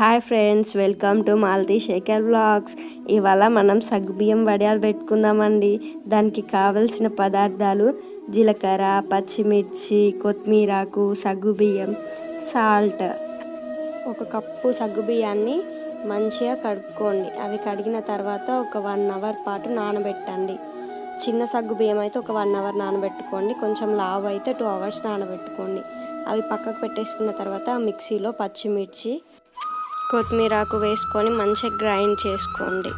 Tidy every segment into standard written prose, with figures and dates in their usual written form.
Hi friends, welcome to Malathi Shekar vlogs. ఇవాళ మనం సగ్గుబియ్యం వడియాలు పెట్టుకుందామండి. దానికి కావలసిన పదార్థాలు జీలకర్ర, పచ్చిమిర్చి, కొత్తిమీరాకు, సగ్గుబియ్యం, సాల్ట్. ఒక కప్పు సగ్గుబియ్యాన్ని మంచిగా కడుక్కోండి. అవి కడిగిన తర్వాత ఒక 1 అవర్ పాటు నానబెట్టండి. చిన్న సగ్గుబియ్యం అయితే ఒక 1 అవర్ నానబెట్టుకోండి. కొంచెం లావు అయితే 2 అవర్స్ నానబెట్టుకోండి. అవి పక్కకు పెట్టేసుకున్న తర్వాత మిక్సీలో పచ్చిమిర్చి, కొత్తిమీరాకు వేసుకొని మంచిగా గ్రైండ్ చేసుకోండి.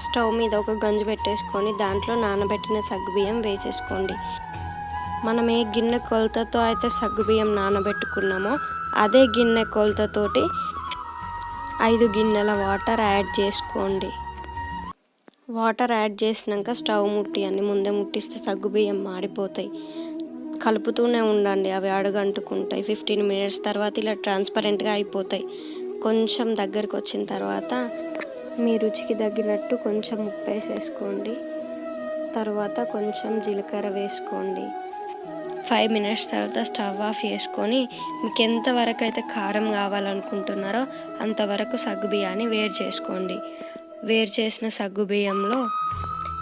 స్టవ్ మీద ఒక గంజు పెట్టేసుకొని దాంట్లో నానబెట్టిన సగ్గుబియ్యం వేసేసుకోండి. మనం ఏ గిన్నె కొలతతో అయితే సగ్గుబియ్యం నానబెట్టుకున్నామో అదే గిన్నె కొలతతోటి 5 గిన్నెల వాటర్ యాడ్ చేసుకోండి. వాటర్ యాడ్ చేసినాక స్టవ్ ముట్టియండి. ముందే ముట్టిస్తే సగ్గుబియ్యం మాడిపోతాయి. కలుపుతూనే ఉండండి, అవి అడుగంటుకుంటాయి. 15 మినిట్స్ తర్వాత ఇలా ట్రాన్స్పరెంట్గా అయిపోతాయి. కొంచెం దగ్గరికి వచ్చిన తర్వాత మీ రుచికి తగ్గినట్టు కొంచెం ఉప్పు వేసేసుకోండి. తర్వాత కొంచెం జీలకర్ర వేసుకోండి. 5 మినిట్స్ తర్వాత స్టవ్ ఆఫ్ చేసుకొని మీకు ఎంతవరకు అయితే కారం కావాలనుకుంటున్నారో అంతవరకు సగ్గుబియ్యాన్ని వేడి చేసుకోండి. వేడి చేసిన సగ్గుబియ్యంలో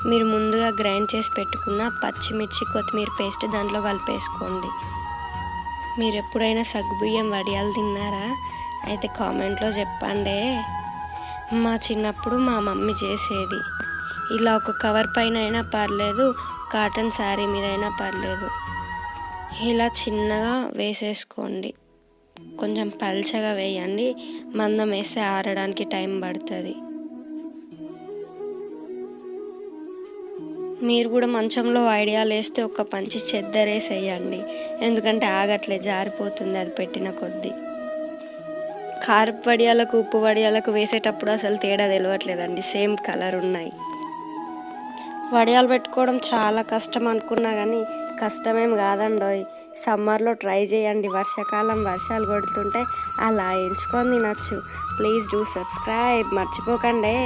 మీరు ముందుగా గ్రైండ్ చేసి పెట్టుకున్న పచ్చిమిర్చి, కొత్తిమీర పేస్ట్ దాంట్లో కలిపేసుకోండి. మీరు ఎప్పుడైనా సగ్గుబియ్యం వడియాలు తిన్నారా? అయితే కామెంట్లో చెప్పండి. మా చిన్నప్పుడు మా మమ్మీ చేసేది. ఇలా ఒక కవర్ పైన అయినా పర్లేదు, కాటన్ శారీ మీద అయినా పర్లేదు, ఇలా చిన్నగా వేసేసుకోండి. కొంచెం పల్చగా వేయండి, మందం వేస్తే ఆరడానికి టైం పడుతుంది. మీరు కూడా మంచంలో వడియాలు వేస్తే ఒక పంచి చెద్దరేసి వేయండి, ఎందుకంటే ఆగట్లే, జారిపోతుంది అది పెట్టిన కొద్దీ. కారపు వడియాలకు ఉప్పు వడియాలకు వేసేటప్పుడు అసలు తేడా తెలియట్లేదండి, సేమ్ కలర్ ఉన్నాయి. వడియాలు పెట్టుకోవడం చాలా కష్టం అనుకున్నా కానీ కష్టమేం కాదండోయ్. సమ్మర్లో ట్రై చేయండి. వర్షాకాలం వర్షాలు కొడుతుంటే అలా ఎంచుకొని తినచ్చు. ప్లీజ్ డూ సబ్స్క్రైబ్, మర్చిపోకండి.